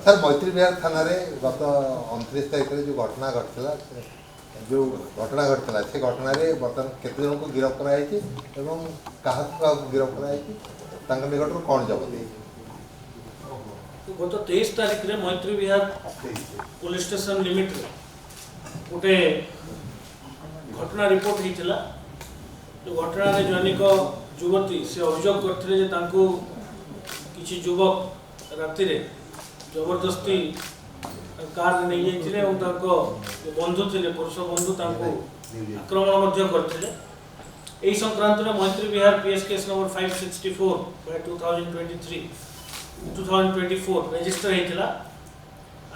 Sir मैत्री विहार थाना गत 29 तारीख में जो घटना घटला से घटना बर्तमान केते जन को गिरफ्त कराई क्या गिरफ्त कराई निकट कौन जबत गत 23 तारीख में मैत्री विहार पुलिस स्टेशन लिमिट गोटे घटना रिपोर्ट होता जो घटना जैनिक युवती से अभियोग करते किसी युवक राति जबरदस्ती कार नहीं जाते बंधु थे पुरुष बंधु आक्रमण करते यही संक्रांत में मैत्री विहार पीएस केस नंबर 564/2024 रजिस्टर होता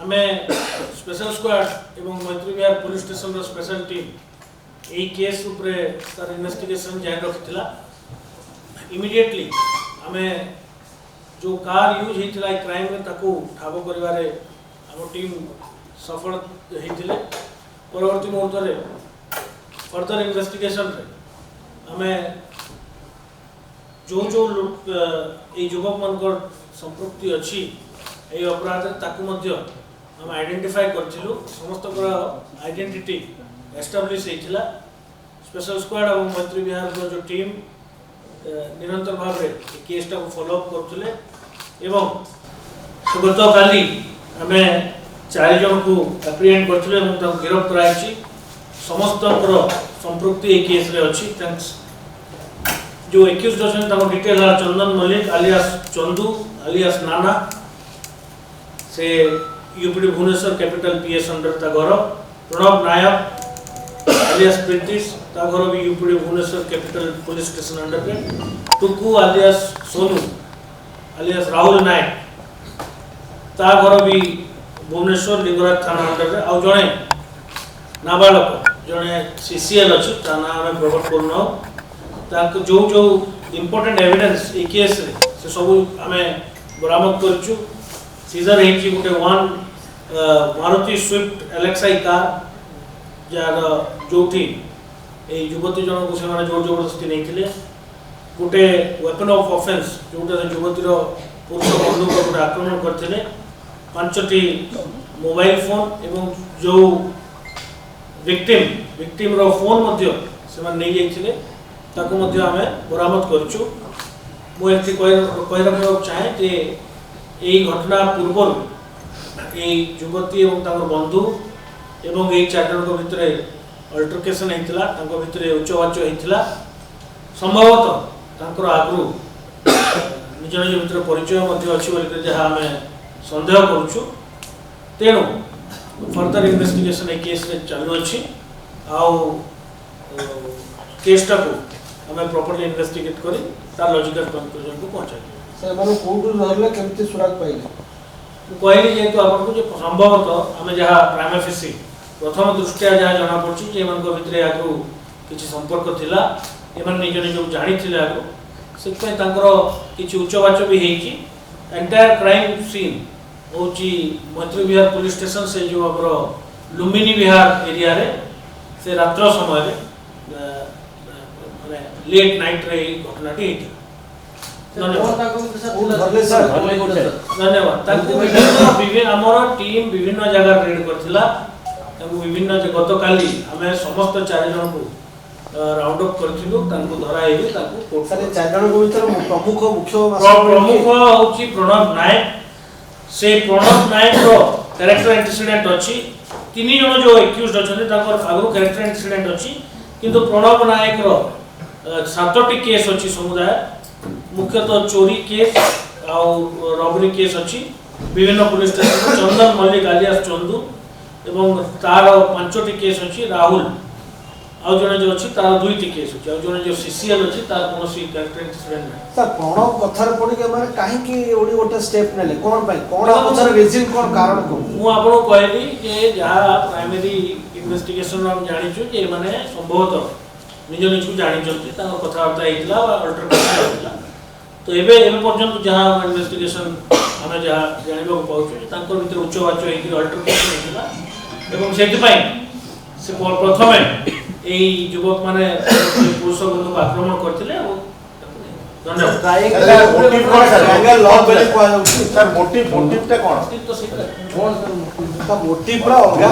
आम स्पेशल स्क्वाड एवं मैत्री विहार पुलिस स्टेशन स्पेशल टीम यही केस उपरे तार इन्वेस्टिगेशन जारी रखिला। इमिडिएटली आम जो कार यूज होता है क्राइम में ताकू ठाब कर टीम सफल होते परवर्ती मुहूर्त में फर्दर इन्वेस्टिगेशन आम जो जो युवक मान संपृक्ति अच्छी ये अपराध आम आइडेंटिफाई करूँ समस्त आइडेंटिटी एस्टाब्लिश होता स्पेशल स्क्वाड और मैत्री विहार जो टीम निरंतर भाव में केसटा को फॉलोअप करते गत काली आम 4 जन को एप्रिहेंड करते गिरफ्त कराई समस्त संपृक्ति ये केस रे अच्छी थैंक्स जो एक्यूज्ड अच्छा डिटेल है चंदन मल्लिक आलियास चंदू आलियास नाना से UPD Bhubaneswar capital PS under ता घर प्रणव नायक आलियास प्रीतिश ता घर भी UPD Bhubaneswar capital police station under में टुकू आलियास सोनू आलियास राहुल नायक ता घर भी भुवनेश्वर लिंगराज थाना अंडर में आउ जड़े नाबालक जड़े सीसीएल अच्छी ता ना आम प्रकट करना जो जो इम्पोर्टेंट एविडेंस ये केस से सब आम बरामद करूँ सीजर गोटे 1 मारुति स्विफ्ट एलेक्साई कार जार जो युवती जन को जोर जबरदस्ती नहीं गोटे वेपन ऑफ ऑफेंस जोटा युवतीर पुरुष बंधु गोटे आक्रमण करते 5टी मोबाइल फोन एवं जो विक्टिम रो फोन से नहीं जाते आम बरामद करूँ मुझे कही रखा चाहे कि यही घटना पूर्व ये युवती और बंधु एवं यही 4 जन भितर अल्टरकेशन होता भितर उच्चवाच्य होता संभवतः आगु निज निज भर परिचय अच्छी जहाँ आम सन्देह करुँ तेणु फर्दर इन्वेस्टिगेशन ये केस चालू अच्छी केसटा को आम प्रॉपर्ली इन्वेस्टिगेट करी तार लॉजिकल कंक्लूजन को पहुंचा कहली जेहेतु आपको संभवतः आम जहाँ प्राइमा फेसी प्रथम दृष्टिया जहाँ जना पड़ी भितर आगु किसी संपर्क थिला निज निज जानी आगु से किसी उच्चवाच्य भी होती एंटायर क्राइम सीन हूँ मैत्री विहार पुलिस स्टेशन से जो आम लुम्बिनी विहार एरिया रे से रात्र समय लेट नाइट रे घटनाटी धन्यवाद आमर टीम विभिन्न जगह रेड करथिला विभिन्न गत काली आम समस्त 4 जन को राउंड अप करथिलु धरा हेबी 4 जन को भीतर प्रमुख होची प्रणव नायक से प्रणव नायक रो कैरेक्टर एंटीसीडेंट अछि 3 जन जो एक्यूज्ड अछन आगु कैरेक्टर एंटीसीडेंट अछि किंतु प्रणव नायक रो 7टी केस अच्छी समुदाय मुख्यतः चोरी केस रबरी केस अच्छी विभिन्न पुलिस स्टेशन चंदन मल्लिक आलियास चंदू एवं तार 5टी केस अच्छी राहुल आउ जने जो अच्छी तार 2टी केस अच्छी आउ जने जो सीसीएल अच्छी तार कोनोसी कैरेक्टर इंसिडेंट नै सर प्रणव कथार पड़ी के माने काहे की ओडी ओटे स्टेप नेले कोन पई कोन पछर रीजन कोन कारण को मु आपन कहली जे जहा प्राइमरी इन्वेस्टिगेशन हम जानि छु जे माने संभवतः निज निज को जानी कथबार्ता होता अल्टरकेशन होता तो एवं पर्यंत जहाँ इन्वेस्टिगेशन आम जहाँ जानवा पाऊँ भर उच्चवाच्य अल्टरकेशन होता से प्रथम यही युवक मैंने पुरुष बंधु को आक्रमण करते ଧନ୍ୟବାଦ। ଟ୍ରାଏଙ୍ଗଲ ଲଭ୍ ବୋଲି କୁହାଯାଉଛି ସାର୍ ମୋଟିଭଟା କ'ଣ? ଠିକ୍ ତ ସେଇଟା ତା ମୋଟିଭ ପୁରା ଅଲଗା